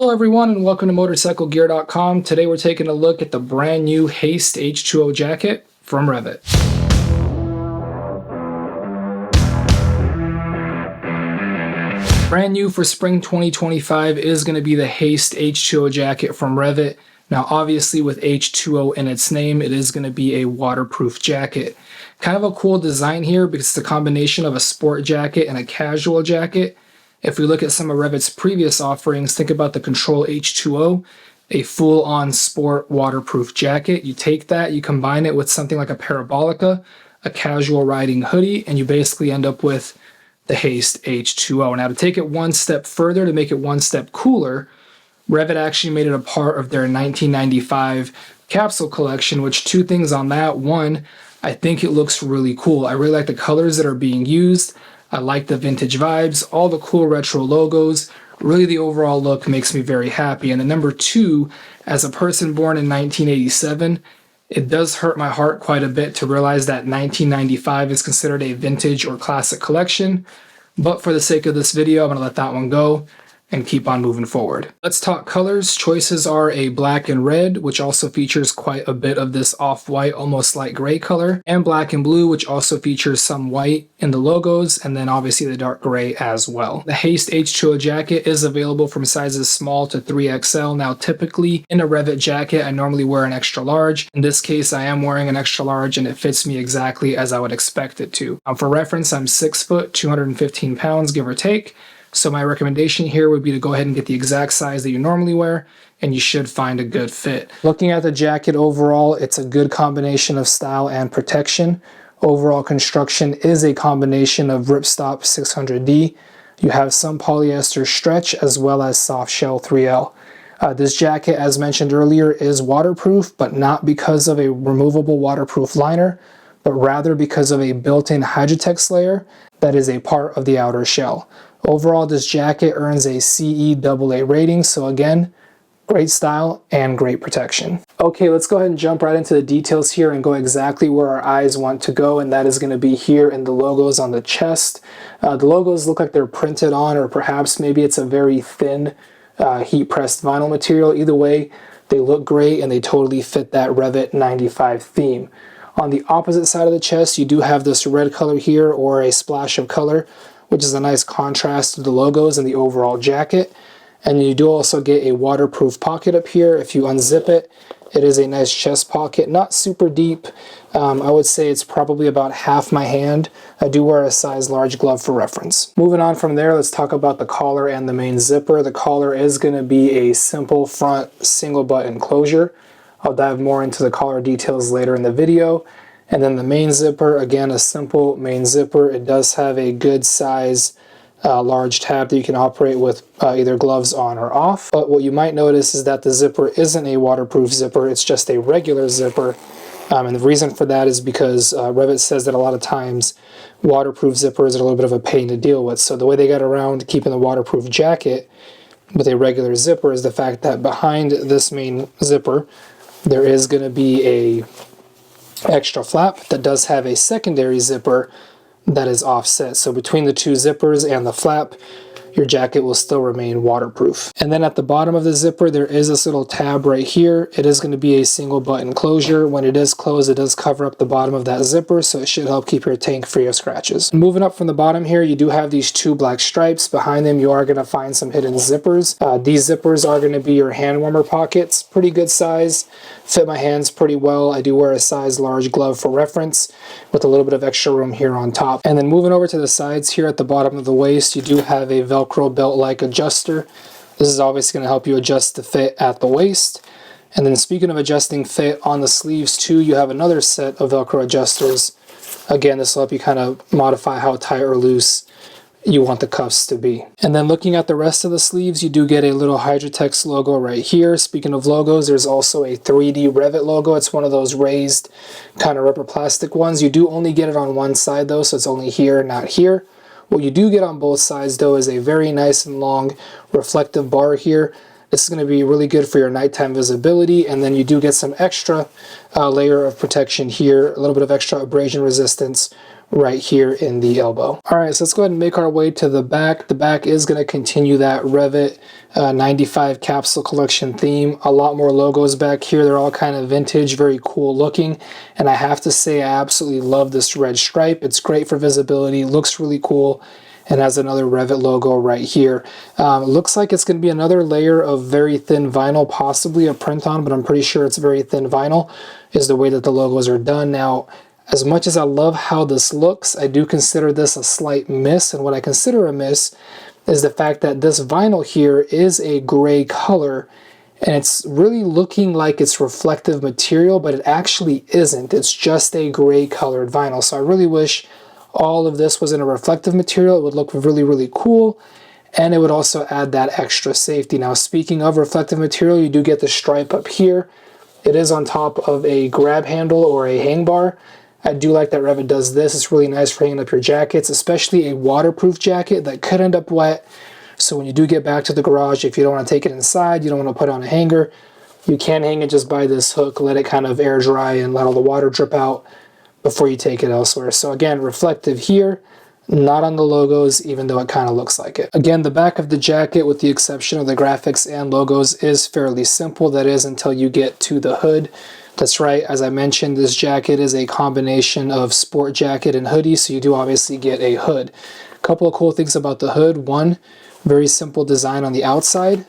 Hello everyone and welcome to Motorcyclegear.com. Today we're taking a look at the brand new Haste H2O jacket from REV'IT. Brand new for spring 2025 is going to be the Haste H2O jacket from REV'IT. Now obviously with H2O in its name, it is going to be a waterproof jacket. Kind of a cool design here because it's a combination of a sport jacket and a casual jacket. If we look at some of REV'IT's previous offerings, think about the Control H2O, a full-on sport waterproof jacket. You take that, you combine it with something like a Parabolica, a casual riding hoodie, and you basically end up with the Haste H2O. Now to take it one step further, to make it one step cooler, REV'IT actually made it a part of their 1995 Capsule collection, which two things on that. One, I think it looks really cool. I really like the colors that are being used. I like the vintage vibes, all the cool retro logos. Really the overall look makes me very happy. And then number two, as a person born in 1987, it does hurt my heart quite a bit to realize that 1995 is considered a vintage or classic collection. But for the sake of this video, I'm going to let that one go and keep on moving forward. Let's talk colors. Choices are a black and red, which also features quite a bit of this off-white, almost light gray color, and black and blue, which also features some white in the logos, and then obviously the dark gray as well. The Haste H2O jacket is available from sizes small to 3XL. Now typically in a REV'IT jacket, I normally wear an extra large. In this case, I am wearing an extra large and it fits me exactly as I would expect it to. For reference, I'm 6 foot, 215 pounds, give or take. So my recommendation here would be to go ahead and get the exact size that you normally wear, and you should find a good fit. Looking at the jacket overall, it's a good combination of style and protection. Overall construction is a combination of ripstop 600D. You have some polyester stretch as well as soft shell 3L. This jacket, as mentioned earlier, is waterproof, but not because of a removable waterproof liner, but rather because of a built-in Hydrotex layer that is a part of the outer shell. Overall, this jacket earns a CE AA rating, so again, great style and great protection. Okay, let's go ahead and jump right into the details here and go exactly where our eyes want to go, and that is going to be here in the logos on the chest. The logos look like they're printed on, or perhaps maybe it's a very thin heat-pressed vinyl material. Either way, they look great and they totally fit that REV'IT 95 theme. On the opposite side of the chest, you do have this red color here, or a splash of color, which is a nice contrast to the logos and the overall jacket. And you do also get a waterproof pocket up here. If you unzip it, it is a nice chest pocket, not super deep. I would say it's probably about half my hand. I do wear a size large glove for reference. Moving on from there, let's talk about the collar and the main zipper. The collar is going to be a simple front single button closure. I'll dive more into the collar details later in the video. And then the main zipper, again, a simple main zipper. It does have a good size large tab that you can operate with either gloves on or off. But what you might notice is that the zipper isn't a waterproof zipper, it's just a regular zipper. And the reason for that is because REV'IT says that a lot of times waterproof zippers are a little bit of a pain to deal with. So the way they got around keeping the waterproof jacket with a regular zipper is the fact that behind this main zipper, there is going to be a extra flap that does have a secondary zipper that is offset. So between the two zippers and the flap, your jacket will still remain waterproof. And then at the bottom of the zipper, there is this little tab right here. It is going to be a single button closure. When it is closed, it does cover up the bottom of that zipper, so it should help keep your tank free of scratches. Moving up from the bottom here, you do have these two black stripes. Behind them, you are going to find some hidden zippers. These zippers are going to be your hand warmer pockets. Pretty good size. Fit my hands pretty well. I do wear a size large glove for reference with a little bit of extra room here on top. And then moving over to the sides here at the bottom of the waist, you do have a Velcro belt-like adjuster. This is obviously going to help you adjust the fit at the waist. And then speaking of adjusting fit, on the sleeves too, you have another set of Velcro adjusters. Again, this will help you kind of modify how tight or loose you want the cuffs to be. And then looking at the rest of the sleeves, you do get a little Hydrotex logo right here. Speaking of logos, there's also a 3D REV'IT logo. It's one of those raised kind of rubber plastic ones. You do only get it on one side though, so it's only here, not here. What you do get on both sides though is a very nice and long reflective bar here. This is going to be really good for your nighttime visibility, and then you do get some extra layer of protection here, a little bit of extra abrasion resistance right here in the elbow. All right, so let's go ahead and make our way to the back. The back is going to continue that REV'IT 95 capsule collection theme. A lot more logos back here. They're all kind of vintage, very cool looking. And I have to say, I absolutely love this red stripe. It's great for visibility, looks really cool, and has another REV'IT logo right here. Looks like it's going to be another layer of very thin vinyl, possibly a print on, but I'm pretty sure it's very thin vinyl, is the way that the logos are done. Now, as much as I love how this looks, I do consider this a slight miss, and what I consider a miss is the fact that this vinyl here is a gray color, and it's really looking like it's reflective material, but it actually isn't. It's just a gray colored vinyl. So I really wish all of this was in a reflective material. It would look really, really cool, and it would also add that extra safety. Now, speaking of reflective material, you do get the stripe up here. It is on top of a grab handle or a hang bar. I do like that REV'IT does this. It's really nice for hanging up your jackets, especially a waterproof jacket that could end up wet. So when you do get back to the garage, if you don't want to take it inside, you don't want to put it on a hanger, you can hang it just by this hook, let it kind of air dry and let all the water drip out before you take it elsewhere. So again, reflective here, not on the logos, even though it kind of looks like it. Again, the back of the jacket, with the exception of the graphics and logos, is fairly simple. That is until you get to the hood. That's right, as I mentioned, this jacket is a combination of sport jacket and hoodie, so you do obviously get a hood. A couple of cool things about the hood. One, very simple design on the outside,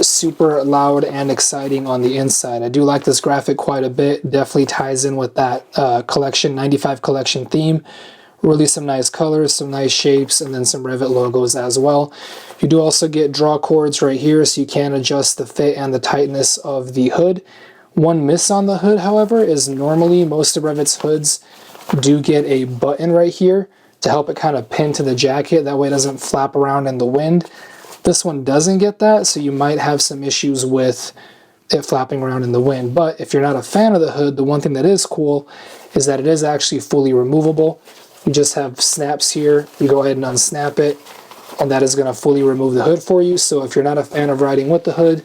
super loud and exciting on the inside. I do like this graphic quite a bit. Definitely ties in with that collection, 95 collection theme. Really some nice colors, some nice shapes, and then some REV'IT logos as well. You do also get draw cords right here, so you can adjust the fit and the tightness of the hood. One miss on the hood, however, is normally most of REV'IT's hoods do get a button right here to help it kind of pin to the jacket. That way it doesn't flap around in the wind. This one doesn't get that, so you might have some issues with it flapping around in the wind. But if you're not a fan of the hood, the one thing that is cool is that it is actually fully removable. You just have snaps here. You go ahead and unsnap it, and that is going to fully remove the hood for you. So if you're not a fan of riding with the hood,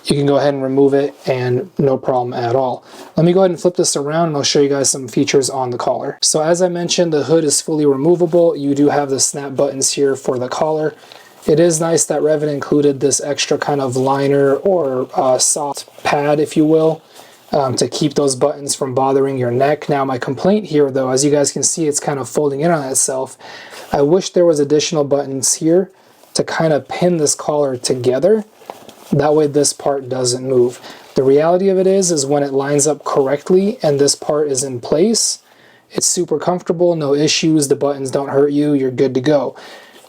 you can go ahead and remove it and no problem at all. Let me go ahead and flip this around and I'll show you guys some features on the collar. So as I mentioned, the hood is fully removable. You do have the snap buttons here for the collar. It is nice that REV'IT included this extra kind of liner or soft pad, if you will, to keep those buttons from bothering your neck. Now my complaint here though, as you guys can see, it's kind of folding in on itself. I wish there was additional buttons here to kind of pin this collar together. That way this part doesn't move. The reality of it is when it lines up correctly and this part is in place, it's super comfortable, no issues, the buttons don't hurt you, you're good to go.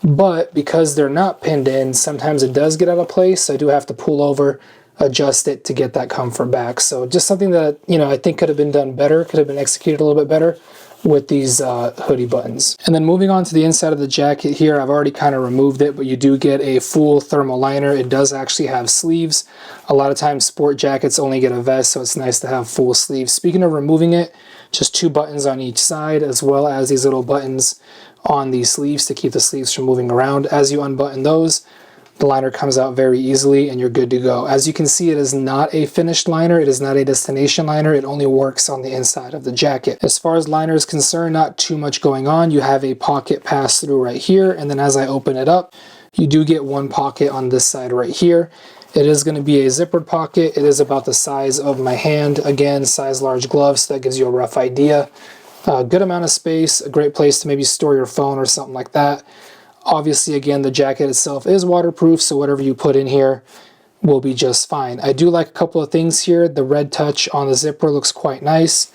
But because they're not pinned in, sometimes it does get out of place. I do have to pull over, adjust it to get that comfort back. So just something that, you know, I think could have been done better, could have been executed a little bit better with these hoodie buttons. And then moving on to the inside of the jacket here, I've already kind of removed it, but you do get a full thermal liner. It does actually have sleeves. A lot of times sport jackets only get a vest, so it's nice to have full sleeves. Speaking of removing it, just 2 buttons on each side, as well as these little buttons on the sleeves to keep the sleeves from moving around. As you unbutton those, the liner comes out very easily and you're good to go. As you can see, it is not a finished liner. It is not a destination liner. It only works on the inside of the jacket. As far as liner is concerned, not too much going on. You have a pocket pass through right here, and then as I open it up, you do get one pocket on this side right here. It is going to be a zippered pocket. It is about the size of my hand. Again, size large gloves, so that gives you a rough idea. Good amount of space, a great place to maybe store your phone or something like that. Obviously, again, the jacket itself is waterproof, so whatever you put in here will be just fine. I do like a couple of things here. The red touch on the zipper looks quite nice.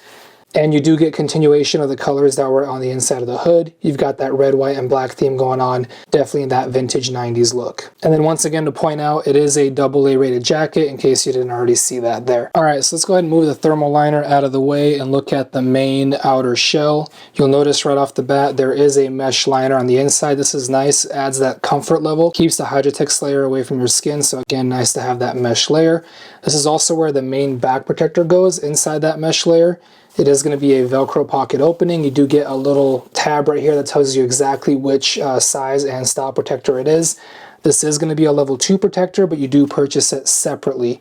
And you do get continuation of the colors that were on the inside of the hood. You've got that red, white, and black theme going on, definitely in that vintage 90s look. And then once again, to point out, it is a AA rated jacket in case you didn't already see that there. All right, so let's go ahead and move the thermal liner out of the way and look at the main outer shell. You'll notice right off the bat, there is a mesh liner on the inside. This is nice, adds that comfort level, keeps the Hydrotex layer away from your skin. So again, nice to have that mesh layer. This is also where the main back protector goes inside that mesh layer. It is going to be a Velcro pocket opening. You do get a little tab right here that tells you exactly which size and style protector it is. This is going to be a level 2 protector, but you do purchase it separately.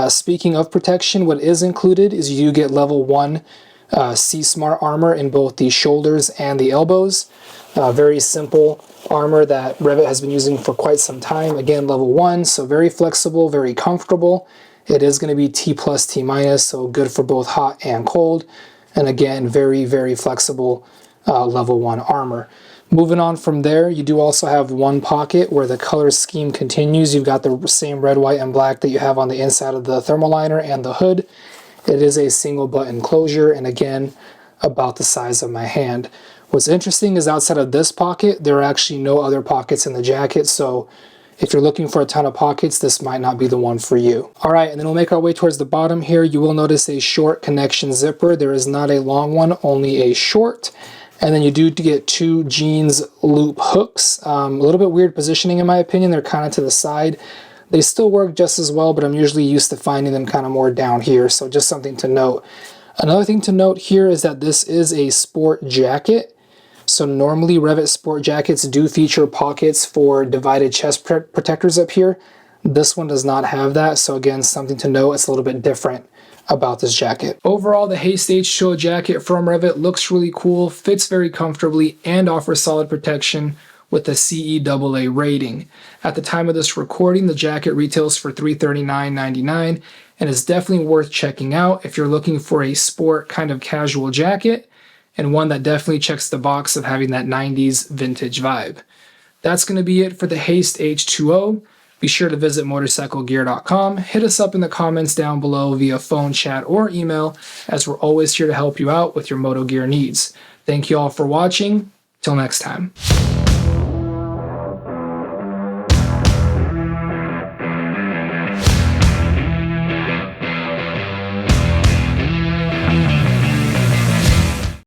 Speaking of protection, what is included is you do get level 1 C-Smart armor in both the shoulders and the elbows. Very simple armor that REV'IT has been using for quite some time. Again, level 1, so very flexible, very comfortable. It is going to be T+, T-, so good for both hot and cold. And again, very, very flexible level 1 armor. Moving on from there, you do also have one pocket where the color scheme continues. You've got the same red, white, and black that you have on the inside of the thermal liner and the hood. It is a single button closure, and again, about the size of my hand. What's interesting is outside of this pocket, there are actually no other pockets in the jacket, so if you're looking for a ton of pockets, this might not be the one for you. All right, and then we'll make our way towards the bottom here. You will notice a short connection zipper. There is not a long one, only a short. And then you do get 2 jeans loop hooks. A little bit weird positioning in my opinion. They're kind of to the side. They still work just as well, but I'm usually used to finding them kind of more down here, so just something to note. Another thing to note here is that this is a sport jacket. So normally REV'IT sport jackets do feature pockets for divided chest protectors up here. This one does not have that, so again, something to note. It's a little bit different about this jacket. Overall, the Haste H2O jacket from REV'IT looks really cool, fits very comfortably, and offers solid protection with a CE AA rating. At the time of this recording, the jacket retails for $339.99 and is definitely worth checking out if you're looking for a sport kind of casual jacket and one that definitely checks the box of having that 90s vintage vibe. That's going to be it for the Haste H2O. Be sure to visit Motorcyclegear.com. Hit us up in the comments down below via phone, chat, or email, as we're always here to help you out with your moto gear needs. Thank you all for watching. Till next time.